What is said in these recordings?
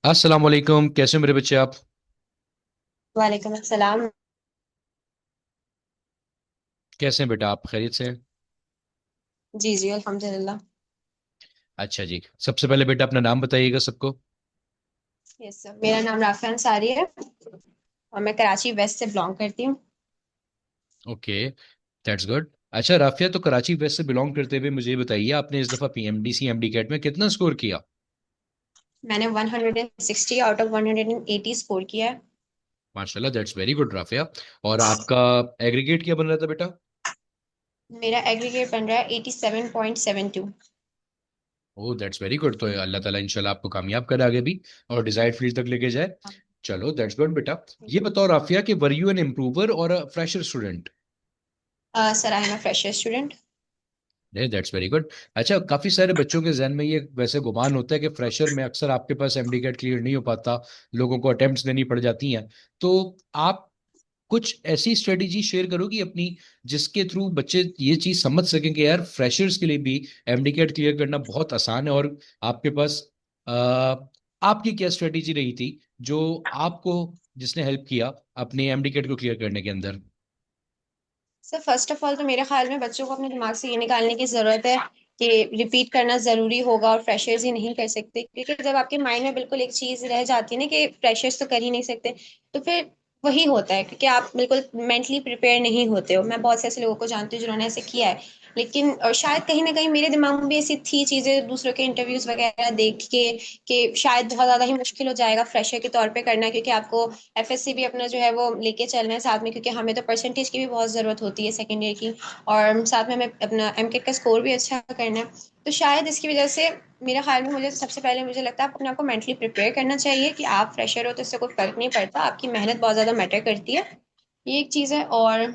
अस्सलाम वालेकुम, कैसे हो मेरे बच्चे आप? वालेकुम अस्सलाम। कैसे हैं बेटा आप, खैरियत से हैं? जी जी अल्हम्दुलिल्लाह। अच्छा जी, सबसे पहले बेटा अपना नाम बताइएगा सबको। यस सर, मेरा नाम राफिया अंसारी है और मैं कराची वेस्ट से बिलोंग करती हूँ। Okay, that's good. अच्छा राफिया, तो कराची वेस्ट से बिलोंग करते हुए मुझे ये बताइए, आपने इस दफ़ा पीएमडीसी एमडी कैट में कितना स्कोर किया? मैंने 160 आउट ऑफ 180 स्कोर किया है। माशाल्लाह, दैट्स वेरी गुड राफिया। और आपका एग्रीगेट क्या बन रहा था बेटा? मेरा एग्रीगेट बन रहा है 87.72। Oh that's very good. तो अल्लाह ताला इंशाल्लाह आपको कामयाब करे आगे भी, और डिजायर्ड फील्ड तक लेके जाए। चलो दैट्स गुड बेटा। ये बताओ राफिया कि वर यू एन इम्प्रूवर और a fresher student? Sir I am a fresher student. That's very good. अच्छा, काफी सारे बच्चों के जहन में ये वैसे गुमान होता है कि फ्रेशर में अक्सर आपके पास एमडी कैट क्लियर नहीं हो पाता, लोगों को अटेम्प्ट्स देनी पड़ जाती हैं। तो आप कुछ ऐसी स्ट्रेटेजी शेयर करोगी अपनी, जिसके थ्रू बच्चे ये चीज समझ सकें कि यार फ्रेशर्स के लिए भी एमडी कैट क्लियर करना बहुत आसान है। और आपके पास आ, आपकी क्या स्ट्रेटेजी रही थी जो आपको, जिसने हेल्प किया अपने एमडी कैट को क्लियर करने के अंदर? सर फर्स्ट ऑफ ऑल तो मेरे ख्याल में बच्चों को अपने दिमाग से ये निकालने की ज़रूरत है कि रिपीट करना ज़रूरी होगा और फ्रेशर्स ही नहीं कर सकते, क्योंकि जब आपके माइंड में बिल्कुल एक चीज़ रह जाती है ना कि फ्रेशर्स तो कर ही नहीं सकते, तो फिर वही होता है क्योंकि आप बिल्कुल मेंटली प्रिपेयर नहीं होते हो। मैं बहुत से ऐसे लोगों को जानती हूँ जिन्होंने ऐसे किया है, लेकिन शायद कहीं ना कहीं मेरे दिमाग में भी ऐसी थी चीज़ें दूसरों के इंटरव्यूज वगैरह देख के कि शायद बहुत ज़्यादा ही मुश्किल हो जाएगा फ्रेशर के तौर पे करना, क्योंकि आपको एफएससी भी अपना जो है वो लेके चलना है साथ में, क्योंकि हमें तो परसेंटेज की भी बहुत ज़रूरत होती है सेकेंड ईयर की, और साथ में हमें अपना एमकेट का स्कोर भी अच्छा करना है। तो शायद इसकी वजह से मेरे ख्याल में मुझे सबसे पहले मुझे लगता है आप अपने आप को मेंटली प्रिपेयर करना चाहिए कि आप फ्रेशर हो तो इससे कोई फर्क नहीं पड़ता, आपकी मेहनत बहुत ज़्यादा मैटर करती है। ये एक चीज़ है। और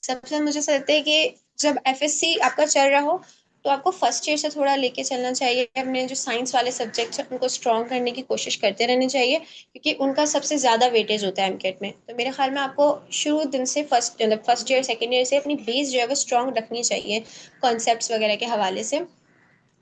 सबसे मुझे ऐसा लगता है कि जब एफएससी आपका चल रहा हो तो आपको फर्स्ट ईयर से थोड़ा लेके चलना चाहिए, अपने जो साइंस वाले सब्जेक्ट्स हैं उनको स्ट्रॉन्ग करने की कोशिश करते रहनी चाहिए, क्योंकि उनका सबसे ज़्यादा वेटेज होता है एमकेट में। तो मेरे ख्याल में आपको शुरू दिन से फर्स्ट ईयर सेकेंड ईयर से अपनी बेस जो है वो स्ट्रॉन्ग रखनी चाहिए कॉन्सेप्ट्स वगैरह के हवाले से।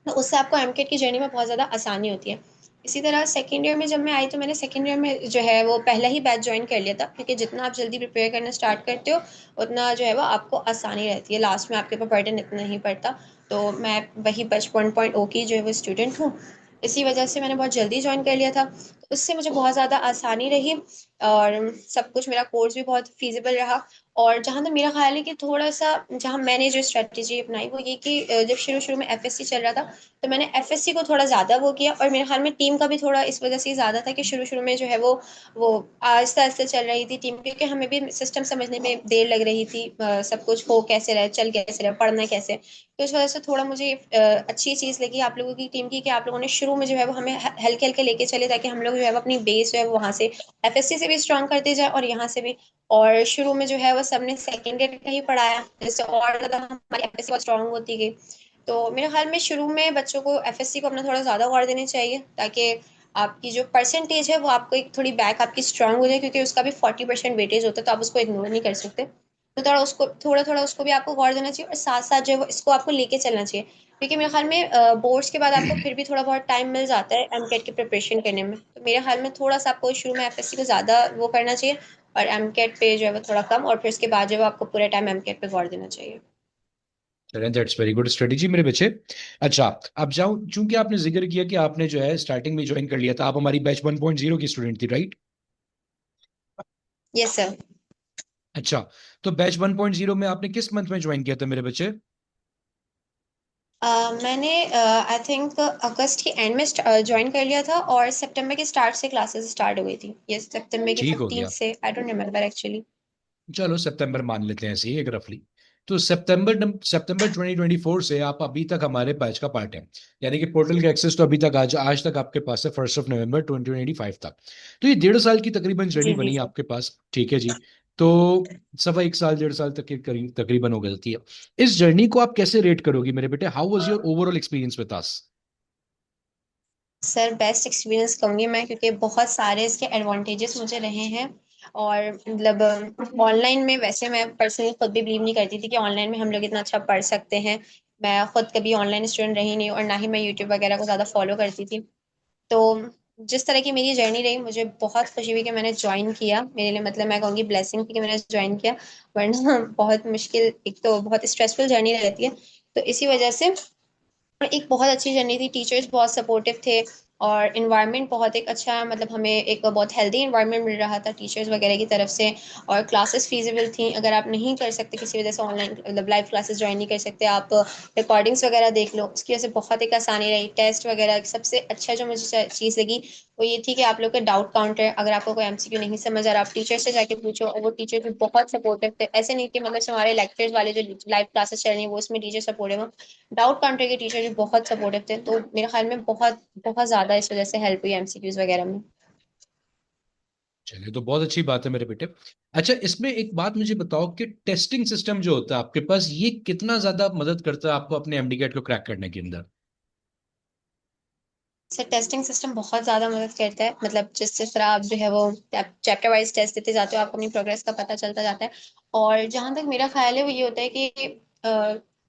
तो उससे आपको एमकेट की जर्नी में बहुत ज़्यादा आसानी होती है। इसी तरह सेकेंड ईयर में जब मैं आई तो मैंने सेकेंड ईयर में जो है वो पहला ही बैच ज्वाइन कर लिया था, क्योंकि जितना आप जल्दी प्रिपेयर करना स्टार्ट करते हो उतना जो है वो आपको आसानी रहती है, लास्ट में आपके ऊपर बर्डन इतना नहीं पड़ता। तो मैं वही बैच 1.0 की जो है वो स्टूडेंट हूँ, इसी वजह से मैंने बहुत जल्दी ज्वाइन कर लिया था, तो उससे मुझे बहुत ज़्यादा आसानी रही और सब कुछ मेरा कोर्स भी बहुत फीजिबल रहा। और जहाँ तक मेरा ख्याल है कि थोड़ा सा जहाँ मैंने जो स्ट्रेटजी अपनाई वो ये कि जब शुरू शुरू में एफएससी चल रहा था तो मैंने एफएससी को थोड़ा ज़्यादा वो किया, और मेरे ख्याल में टीम का भी थोड़ा इस वजह से ज़्यादा था कि शुरू शुरू में जो है वो आहिस्ता आहिस्ता चल रही थी टीम, क्योंकि हमें भी सिस्टम समझने में देर लग रही थी, सब कुछ हो कैसे रहे चल कैसे रहे पढ़ना कैसे। तो इस वजह से थोड़ा मुझे अच्छी चीज़ लगी आप लोगों की टीम की कि आप लोगों ने शुरू में जो है वो हमें हल्के हल्के लेके चले, ताकि हम लोग जो है वो अपनी बेस जो है वो वहाँ से एफएससी से भी स्ट्रॉन्ग करते जाए और यहाँ से भी। और शुरू में जो है वो सबने सेकेंड ईयर का ही पढ़ाया, जिससे और ज़्यादा हमारी एफएससी बहुत स्ट्रॉन्ग होती गई। तो मेरे ख्याल में शुरू में बच्चों को एफएससी को अपना थोड़ा ज़्यादा गौर देनी चाहिए, ताकि आपकी जो परसेंटेज है वो आपको एक थोड़ी बैक आपकी स्ट्रांग हो जाए, क्योंकि उसका भी 40% वेटेज होता है, तो आप उसको इग्नोर नहीं कर सकते। तो थोड़ा थोड़ा उसको भी आपको गौर देना चाहिए, और साथ साथ जो है वो इसको आपको लेके चलना चाहिए, क्योंकि मेरे ख्याल में बोर्ड्स के बाद आपको फिर भी थोड़ा बहुत टाइम मिल जाता है एमकेट की प्रिपरेशन करने में। तो मेरे ख्याल में थोड़ा सा आपको शुरू में एफएससी को ज़्यादा वो करना चाहिए और एमकेट पे जो है वो थोड़ा कम, और फिर उसके बाद जो है वो आपको पूरे टाइम एमकेट पे गौर देना चाहिए। चलें, दैट्स वेरी गुड स्ट्रेटेजी मेरे बच्चे। अच्छा, अब जाओ, चूंकि आपने जिक्र किया कि आपने जो है स्टार्टिंग में ज्वाइन कर लिया था, आप हमारी बैच 1.0 की स्टूडेंट थी, राइट? Yes sir. अच्छा, तो बैच 1.0 में आपने किस मंथ में ज्वाइन किया था मेरे बच्चे? मैंने आई थिंक अगस्त के एंड में ज्वाइन कर लिया था, और सितंबर के स्टार्ट से क्लासेस स्टार्ट हो गई थी, ये सितंबर के ठीक हो 15 गया। से, आई डोंट रिमेम्बर एक्चुअली। चलो सितंबर मान लेते हैं ऐसे ही एक रफली। तो सितंबर 2024 से आप अभी तक हमारे बैच का पार्ट है, यानी कि पोर्टल का एक्सेस तो अभी तक आज आज तक आपके पास है, 1 नवंबर 2025 तक। तो ये 1.5 साल की तकरीबन जर्नी जी जी बनी है सर। आपके पास, ठीक है जी। तो 1.25 साल 1.5 साल तक के करीब तकरीबन हो जाती है। इस जर्नी को आप कैसे रेट करोगी मेरे बेटे? How was your overall experience with us? Sir best experience कहूँगी मैं, क्योंकि बहुत सारे इसके एडवांटेजेस मुझे रहे हैं। और मतलब ऑनलाइन में वैसे मैं पर्सनली खुद भी बिलीव नहीं करती थी कि ऑनलाइन में हम लोग इतना अच्छा पढ़ सकते हैं। मैं खुद कभी ऑनलाइन स्टूडेंट रही नहीं और ना ही मैं यूट्यूब वगैरह को ज़्यादा फॉलो करती थी। तो जिस तरह की मेरी जर्नी रही, मुझे बहुत खुशी हुई कि मैंने ज्वाइन किया। मेरे लिए मतलब मैं कहूँगी ब्लेसिंग थी कि मैंने ज्वाइन किया, वरना बहुत मुश्किल, एक तो बहुत स्ट्रेसफुल जर्नी रहती है। तो इसी वजह से एक बहुत अच्छी जर्नी थी, टीचर्स बहुत सपोर्टिव थे और इन्वायरमेंट बहुत एक अच्छा, मतलब हमें एक बहुत हेल्दी इन्वायरमेंट मिल रहा था टीचर्स वगैरह की तरफ से। और क्लासेस फीजिबल थी, अगर आप नहीं कर सकते किसी वजह से ऑनलाइन मतलब लाइव क्लासेस ज्वाइन नहीं कर सकते, आप रिकॉर्डिंग्स वगैरह देख लो, उसकी वजह से बहुत एक आसानी रही। टेस्ट वगैरह सबसे अच्छा जो मुझे चीज़ लगी वो ये थी कि आप लोग का डाउट काउंटर, अगर आपको कोई एमसीक्यू नहीं समझ आ रहा, आप टीचर से जाके पूछो, और वो टीचर भी बहुत सपोर्टिव थे। ऐसे नहीं कि मतलब हमारे लेक्चर्स वाले जो लाइव क्लासेस चल रही है वो उसमें टीचर सपोर्टिव हो, डाउट काउंटर के टीचर भी बहुत सपोर्टिव थे। तो मेरे ख्याल में बहुत बहुत ज्यादा इस वजह से हेल्प हुई एमसीक्यूज वगैरह में। चलिए, तो बहुत अच्छी बात है मेरे बेटे। अच्छा, इसमें एक बात मुझे बताओ कि टेस्टिंग सिस्टम जो होता है आपके पास, ये कितना ज्यादा मदद करता है आपको अपने एमडीकेट को क्रैक करने के अंदर? सर टेस्टिंग सिस्टम बहुत ज़्यादा मदद करता है, मतलब जिस जिस तरह आप जो है वो चैप्टर वाइज टेस्ट देते जाते हो, आपको अपनी प्रोग्रेस का पता चलता जाता है। और जहाँ तक मेरा ख्याल है वो ये होता है कि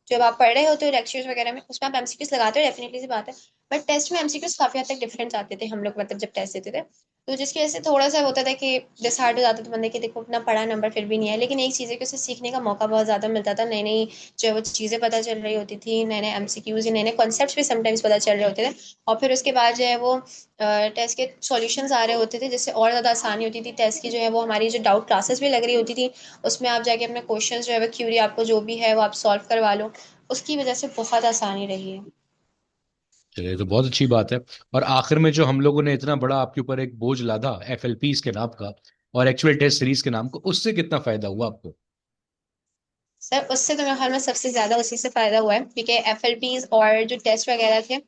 जब आप पढ़ रहे होते हो लेक्चर्स वगैरह में, उसमें आप एमसीक्यूज लगाते हो, डेफिनेटली सी बात है। बट टेस्ट में एमसीक्यूज काफ़ी हद तक डिफरेंट आते थे, हम लोग मतलब जब टेस्ट देते थे, तो जिसकी वजह से थोड़ा सा होता था कि डिसहार्ड हो जाता था बंदे, कि देखो उतना पढ़ा नंबर फिर भी नहीं है। लेकिन एक चीज़ है कि उसे सीखने का मौका बहुत ज़्यादा मिलता था, नई नई जो है वो चीज़ें पता चल रही होती थी, नए नए एमसीक्यूज, नए नए कॉन्सेप्ट्स भी समटाइम्स पता चल रहे होते थे। और फिर उसके बाद जो है वो टेस्ट के सॉल्यूशंस आ रहे होते थे, जिससे और ज़्यादा आसानी होती थी टेस्ट की, जो है वो हमारी जो डाउट क्लासेस भी लग रही होती थी, उसमें आप जाके अपने क्वेश्चंस जो है वो क्यूरी आपको जो भी है वो आप सॉल्व करवा लो, उसकी वजह से बहुत आसानी रही है। चलिए, तो बहुत अच्छी बात है। और आखिर में जो हम लोगों ने इतना बड़ा आपके ऊपर एक बोझ लादा एफएलपीस के नाम का और एक्चुअल टेस्ट सीरीज के नाम को, उससे कितना फायदा हुआ आपको? सर उससे तो मेरे ख्याल में सबसे ज़्यादा उसी से फ़ायदा हुआ है, क्योंकि एफएलपीज और जो टेस्ट वगैरह थे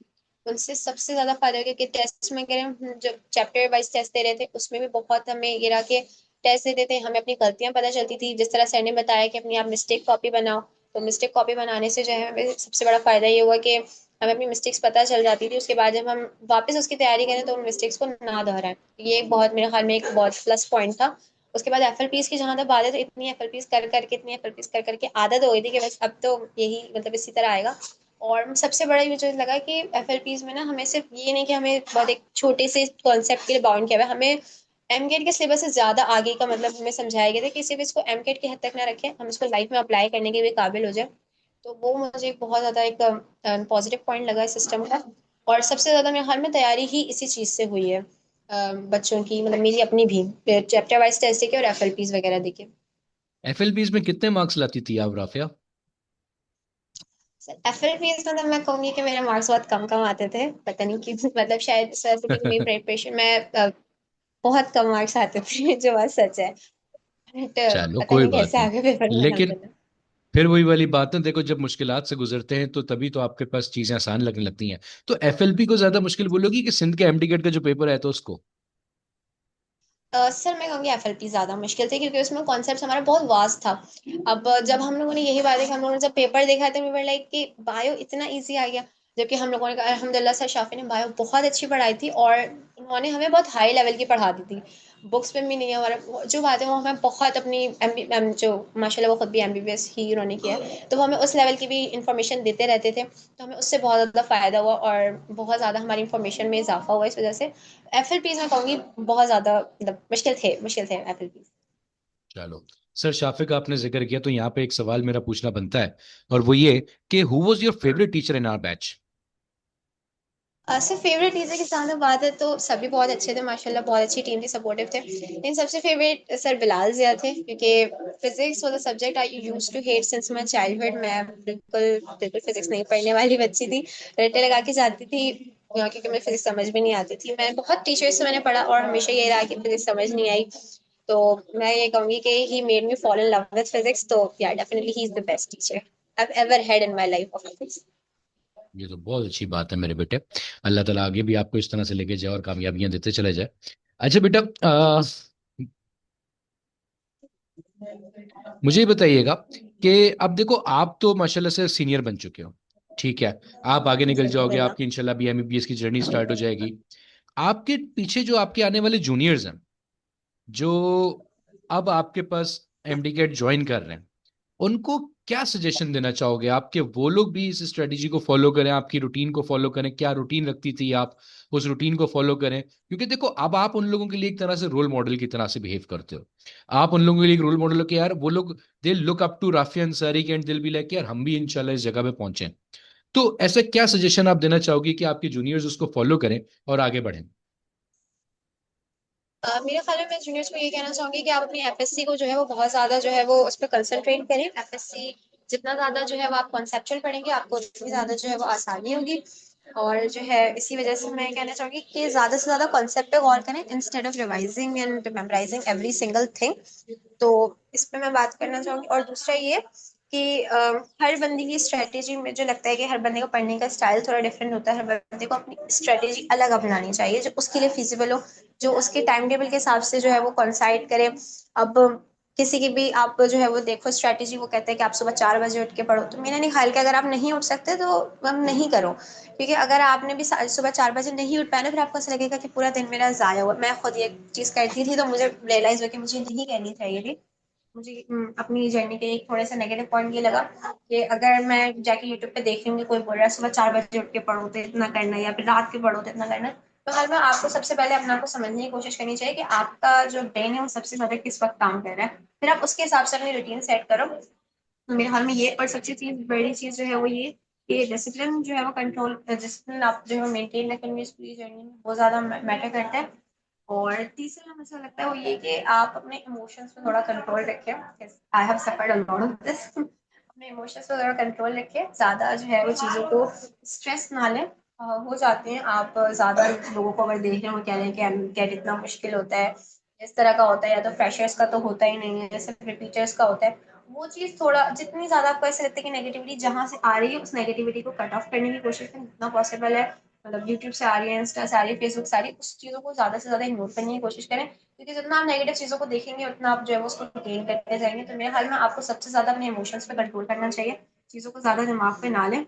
उनसे सबसे ज़्यादा फायदा हो गया। कि टेस्ट में अगर हम जब चैप्टर वाइज टेस्ट दे रहे थे, उसमें भी बहुत हमें ये रहा कि टेस्ट देते थे हमें अपनी गलतियां पता चलती थी, जिस तरह सर ने बताया कि अपनी आप मिस्टेक कॉपी बनाओ। तो मिस्टेक कॉपी बनाने से जो है हमें सबसे बड़ा फायदा ये हुआ कि हमें अपनी मिस्टेक्स पता चल जाती थी, उसके बाद जब हम वापस उसकी तैयारी करें तो उन मिस्टेक्स को ना दोहराएं। ये एक बहुत मेरे ख्याल में एक बहुत प्लस पॉइंट था। उसके बाद एफएलपीज की जहां तक बात है, तो इतनी एफएलपीज कर करके, इतनी एफएलपीज कर करके आदत हो गई थी कि बस अब तो यही मतलब इसी तरह आएगा। और सबसे बड़ा ये मुझे लगा कि एफएलपीज में ना हमें सिर्फ ये नहीं कि हमें बहुत एक छोटे से कॉन्सेप्ट के लिए बाउंड किया हुआ है, हमें एमकेट के सिलेबस से ज्यादा आगे का मतलब हमें समझाया गया था कि सिर्फ इसको एमकेट की हद तक ना रखें, हम इसको लाइफ में अप्लाई करने के भी काबिल हो जाए। तो वो मुझे एक बहुत ज्यादा एक पॉजिटिव पॉइंट लगा इस सिस्टम का। और सबसे ज्यादा मेरे ख्याल में तैयारी ही इसी चीज से हुई है, बच्चों की, मतलब मेरी अपनी भी, चैप्टर वाइज टेस्ट देखे और एफएलपीज वगैरह देखे। एफएलपीस में कितने मार्क्स लाती थी आप, राफिया? सर एफएलपीज में तो मैं कहूंगी कि मेरे मार्क्स बहुत कम कम आते थे, पता नहीं क्यों मतलब शायद इस वजह से, क्योंकि मेरी प्रिपरेशन में बहुत कम मार्क्स आते थे जो बात सच है। बट चलो, पता कोई नहीं बात कैसे नहीं। आगे पेपर में लेकिन आते थे। फिर वही वाली बात है, देखो जब मुश्किलात से गुजरते हैं तो तभी तो आपके पास चीजें आसान लगने लगती हैं। तो एफएलपी को ज्यादा मुश्किल बोलोगी कि सिंध के एमडीकेट का जो पेपर है तो उसको? सर मैं कहूँगी एफएलपी ज्यादा मुश्किल थी, क्योंकि उसमें कॉन्सेप्ट हमारा बहुत वास्ट था। अब जब हम लोगों ने यही बात है कि हम लोगों ने जब पेपर देखा तो वी वर लाइक कि बायो इतना इजी आ गया। जबकि हम लोगों ने कहा अल्हम्दुलिल्लाह सर शाफी ने बायो बहुत अच्छी पढ़ाई थी, और उन्होंने हमें बहुत हाई लेवल की पढ़ा दी थी। बुक्स में भी नहीं है हमारा जो बात है, वो हमें बहुत अपनी जो माशाल्लाह वो खुद भी एमबीबीएस ही उन्होंने किया है, तो वो हमें उस लेवल की भी इंफॉर्मेशन देते रहते थे। तो हमें उससे बहुत ज़्यादा फ़ायदा हुआ और बहुत ज़्यादा हमारी इंफॉर्मेशन में इजाफा हुआ इस वजह से। एफएलपीज मैं कहूँगी बहुत ज़्यादा मतलब मुश्किल थे एफएलपीज। चलो, सर शाफिक का आपने जिक्र किया तो यहाँ पे एक सवाल मेरा पूछना बनता है, और वो ये कि who was your favourite teacher in our batch? Sir favourite teacher की जहाँ तक बात है तो सभी बहुत अच्छे थे माशाल्लाह, बहुत अच्छी टीम थी, सपोर्टिव थे। लेकिन सबसे फेवरेट सर बिलाल जिया थे, क्योंकि physics was the subject I used to hate since my childhood. मैं बिल्कुल बिल्कुल फिजिक्स नहीं पढ़ने वाली बच्ची थी, रट्टे लगा के जाती थी, क्योंकि मुझे फिजिक्स समझ भी नहीं आती थी। मैं बहुत टीचर्स से मैंने पढ़ा और हमेशा ये रहा कि फिजिक्स समझ नहीं आई। तो मैं ये कहूंगी कि he made me fall in love with physics. तो या definitely he is the best teacher I ever had in my life of physics. ये तो बहुत अच्छी बात है मेरे बेटे। अल्लाह ताला आगे भी आपको इस तरह से लेके जाए और कामयाबियां देते चले जाए। अच्छा बेटा, मुझे ये बताइएगा कि अब देखो आप तो माशाल्लाह से सीनियर बन चुके हो, ठीक है? आप आगे निकल जाओगे, आपकी इंशाल्लाह भी एमबीबीएस की जर्नी स्टार्ट हो जाएगी। आपके पीछे जो आपके आने वाले जूनियर्स हैं, जो अब आपके पास एमडी कैट ज्वाइन कर रहे हैं, उनको क्या सजेशन देना चाहोगे आपके वो लोग भी इस स्ट्रेटेजी को फॉलो करें, आपकी रूटीन को फॉलो करें? क्या रूटीन रखती थी आप, उस रूटीन को फॉलो करें, क्योंकि देखो अब आप उन लोगों के लिए एक तरह से रोल मॉडल की तरह से बिहेव करते हो। आप उन लोगों के लिए एक रोल मॉडल हो कि यार वो लोग they look up to Rafia Ansari के एंड दिल बी लाइक यार हम भी इंशाल्लाह इस जगह पे पहुंचे। तो ऐसा क्या सजेशन आप देना चाहोगे कि आपके जूनियर्स उसको फॉलो करें और आगे बढ़ें? मेरे ख्याल में मैं जूनियर्स को ये कहना चाहूंगी कि आप अपनी एफएससी को जो है वो बहुत ज्यादा जो है वो उस पर कंसंट्रेट करें। एफएससी जितना ज्यादा जो है वो आप कॉन्सेप्चुअल पढ़ेंगे आपको उतनी ज्यादा जो है वो आसानी होगी। और जो है इसी वजह से मैं कहना चाहूंगी कि ज्यादा से ज्यादा कॉन्सेप्ट पे गौर करें instead of revising and memorising every single thing. तो इस पे मैं बात करना चाहूंगी। और दूसरा ये कि हर बंदी की स्ट्रेटेजी, मुझे लगता है कि हर बंदे का पढ़ने का स्टाइल थोड़ा डिफरेंट होता है। हर बंदे को अपनी स्ट्रेटेजी अलग अपनानी चाहिए जो उसके लिए फिजिबल हो, जो उसके टाइम टेबल के हिसाब से जो है वो कंसाइड करे। अब किसी की भी आप जो है वो देखो स्ट्रेटेजी, वो कहते हैं कि आप सुबह 4 बजे उठ के पढ़ो, तो मेरा नहीं ख्याल कि अगर आप नहीं उठ सकते तो हम नहीं करो। क्योंकि अगर आपने भी सुबह 4 बजे नहीं उठ पाया ना, फिर आपको ऐसा लगेगा कि पूरा दिन मेरा जाया हुआ। मैं खुद ये चीज करती थी तो मुझे रियलाइज हुआ कि मुझे नहीं करनी चाहिए थी। मुझे अपनी जर्नी के एक थोड़ा सा नेगेटिव पॉइंट ये लगा कि अगर मैं जाके यूट्यूब पे देख लूंगी कोई बोल रहा है सुबह 4 बजे उठ के पढ़ो तो इतना करना है, या फिर रात के पढ़ो तो इतना करना है, तो हर में आपको सबसे पहले अपने आप को समझने की कोशिश करनी चाहिए कि आपका जो ब्रेन है वो सबसे ज्यादा किस वक्त काम कर रहा है, फिर आप उसके हिसाब से अपनी रूटीन सेट करो। तो मेरे हाल में ये, और सबसे चीज बड़ी चीज जो है वो ये कि डिसिप्लिन जो है वो कंट्रोल, डिसिप्लिन आप जो है मेंटेन रखेंगे इस पूरी जर्नी में बहुत ज्यादा मैटर करता है। और तीसरा मुझे लगता है वो ये कि आप अपने इमोशंस पे थोड़ा कंट्रोल रखें। I have suffered a lot of this. अपने इमोशंस पे थोड़ा कंट्रोल रखें, ज्यादा जो है वो चीजों को स्ट्रेस ना लें। हो जाते हैं आप ज्यादा लोगों को अगर देख रहे हो कह रहे हैं कि एमकेट इतना मुश्किल होता है, इस तरह का होता है, या तो फ्रेशर्स का तो होता ही नहीं है, जैसे रिपीटर्स का होता है। वो चीज थोड़ा, जितनी ज्यादा आपको ऐसा लगता है कि नेगेटिविटी जहां से आ रही है उस नेगेटिविटी को कट ऑफ करने की कोशिश करें जितना पॉसिबल है। मतलब यूट्यूब से आ रही है, इंस्टा से आ रही है, फेसबुक से आ रही है, उस चीजों को ज्यादा से ज्यादा इग्नोर करने की कोशिश करें। क्योंकि जितना आप नेगेटिव चीजों को देखेंगे उतना आप जो है वो उसको गेन करते जाएंगे। तो मेरे हाल में आपको सबसे ज्यादा अपने इमोशंस पे कंट्रोल करना चाहिए, चीजों को ज्यादा दिमाग पे ना लें।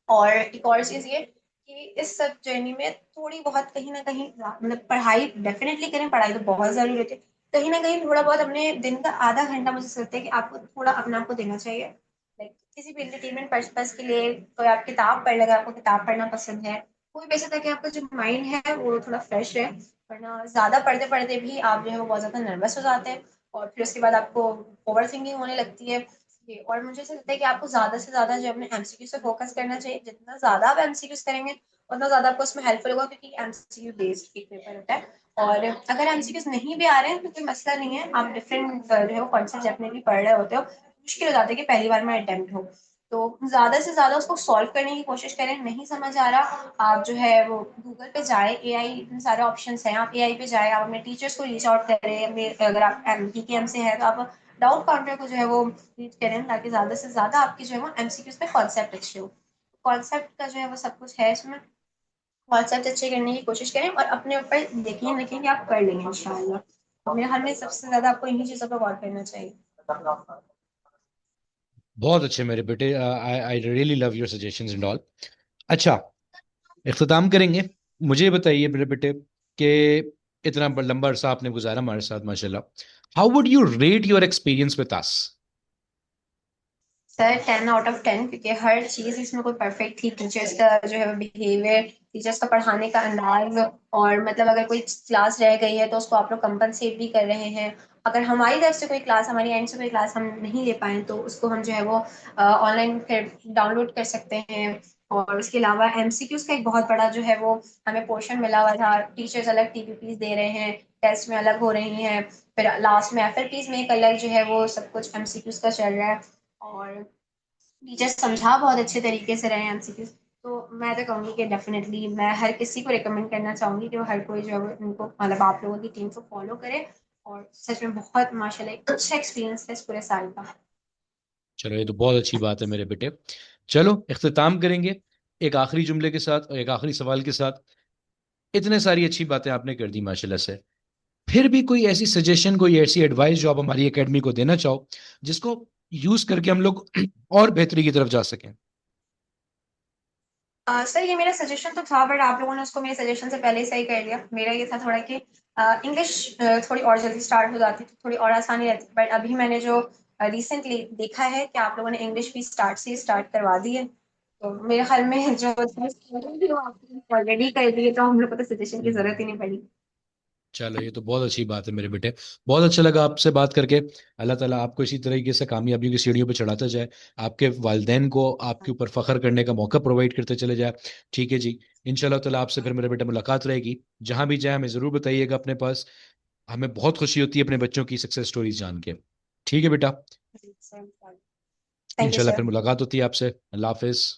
और एक और चीज ये कि इस सब जर्नी में थोड़ी बहुत कहीं ना कहीं मतलब पढ़ाई डेफिनेटली करें, पढ़ाई तो बहुत जरूरी होती है। कहीं ना कहीं थोड़ा बहुत अपने दिन का आधा घंटा मुझे ऐसा लगता है कि आपको थोड़ा अपने आप को देना चाहिए। लाइक किसी भी एंटरटेनमेंट पर्पज के लिए कोई आप किताब पढ़ लेगा, आपको किताब पढ़ना पसंद है, कोई भी ऐसा था कि आपका जो माइंड है वो थोड़ा फ्रेश है। वरना ज्यादा पढ़ते पढ़ते भी आप जो है वो बहुत ज्यादा नर्वस हो जाते हैं और फिर उसके बाद आपको ओवर थिंकिंग होने लगती है। जी, और मुझे ऐसा लगता है कि आपको ज्यादा से ज्यादा जो अपने एमसीक्यू से फोकस करना चाहिए। जितना ज्यादा आप एमसीक्यूज करेंगे उतना ज्यादा आपको उसमें हेल्पफुल होगा, क्योंकि एमसीक्यू बेस्ड एक पेपर होता है। और अगर एमसीक्यूज नहीं भी आ रहे हैं तो कोई मसला नहीं है, आप डिफरेंट जो है वो कॉन्सेप्ट अपने भी पढ़ रहे होते हो, मुश्किल हो जाता है कि पहली बार में अटेम्प्ट हो। तो ज्यादा से ज्यादा उसको सॉल्व करने की कोशिश करें। नहीं समझ आ रहा, आप जो है वो गूगल पे जाए, एआई इतने सारे ऑप्शंस हैं, आप एआई पे जाए, आप अपने टीचर्स को रीच आउट करें। अगर आप एमपीकेएम से है तो आप डाउट काउंटर को जो है वो रीड करें, ताकि ज्यादा से ज्यादा आपकी जो है वो एमसीक्यूज पे कॉन्सेप्ट अच्छे हो। कॉन्सेप्ट का जो है वो सब कुछ है इसमें, कॉन्सेप्ट अच्छे करने की कोशिश करें और अपने ऊपर यकीन रखें कि आप कर लेंगे इंशाल्लाह। मेरे हाल में सबसे ज्यादा आपको इन्हीं चीजों पर गौर करना चाहिए। बहुत अच्छे मेरे बेटे, I I really love your suggestions and all. अच्छा, इख्तिताम करेंगे। मुझे बताइए मेरे बेटे कि इतना लंबा अरसा आपने गुजारा हमारे साथ माशाल्लाह, how would you rate your experience with us? Sir 10 out of 10, क्योंकि हर चीज इसमें कोई परफेक्ट थी। टीचर्स का जो है बिहेवियर, टीचर्स का पढ़ाने का अंदाज, और मतलब अगर कोई क्लास रह गई है तो उसको आप लोग कंपनसेट भी कर रहे हैं। अगर हमारी तरफ से कोई क्लास, हमारी एंड से कोई क्लास हम नहीं ले पाए तो उसको हम जो है वो ऑनलाइन फिर डाउनलोड कर सकते हैं। और उसके अलावा एमसीक्यूज का एक बहुत बड़ा जो है वो हमें पोर्शन मिला हुआ था। टीचर्स अलग टीपीपीज दे रहे हैं, टेस्ट में अलग हो रही हैं, फिर लास्ट में एफएलपीज में एक अलग जो है वो सब कुछ एमसीक्यूज का चल रहा है। और टीचर समझा बहुत अच्छे तरीके से रहे हैं एमसीक्यूज। तो मैं तो कहूंगी कि डेफिनेटली मैं हर किसी को रिकमेंड करना चाहूंगी कि वो हर कोई जो है वो इनको, मतलब आप लोगों की टीम को फॉलो करे। और सच में बहुत माशाल्लाह एक अच्छा एक्सपीरियंस है इस पूरे साल का। चलो ये तो बहुत अच्छी बात है मेरे बेटे। चलो इख्तिताम करेंगे एक आखिरी जुमले के साथ और एक आखिरी सवाल के साथ। इतने सारी अच्छी बातें आपने कर दी माशाल्लाह से, फिर भी कोई ऐसी सजेशन, कोई ऐसी एडवाइस जो आप हमारी एकेडमी को देना चाहो, जिसको यूज करके हम लोग और बेहतरी की तरफ जा सकें? सर ये मेरा सजेशन तो था, बट आप लोगों ने उसको मेरे सजेशन से पहले ही सही कर लिया। मेरा ये था थोड़ा कि इंग्लिश थोड़ी और जल्दी स्टार्ट हो जाती तो थोड़ी और आसानी रहती, बट अभी मैंने जो रिसेंटली देखा है कि आप लोगों ने इंग्लिश भी स्टार्ट से स्टार्ट करवा दी है, तो मेरे ख्याल में जो ऑलरेडी कर दिए, तो हम लोग को तो सजेशन की जरूरत ही नहीं पड़ी। चलो ये तो बहुत अच्छी बात है मेरे बेटे। बहुत अच्छा लगा आपसे बात करके। अल्लाह ताला आपको इसी तरीके से कामयाबियों की सीढ़ियों पर चढ़ाता जाए, आपके वालिदैन को आपके ऊपर फख्र करने का मौका प्रोवाइड करते चले जाए। ठीक है जी। इंशाल्लाह ताला आपसे फिर मेरे बेटे मुलाकात रहेगी। जहां भी जाए हमें ज़रूर बताइएगा अपने पास। हमें बहुत खुशी होती है अपने बच्चों की सक्सेस स्टोरीज जान के। ठीक है बेटा। थैंक यू इंशाल्लाह सर। फिर मुलाकात होती है आपसे। अल्लाह हाफिज।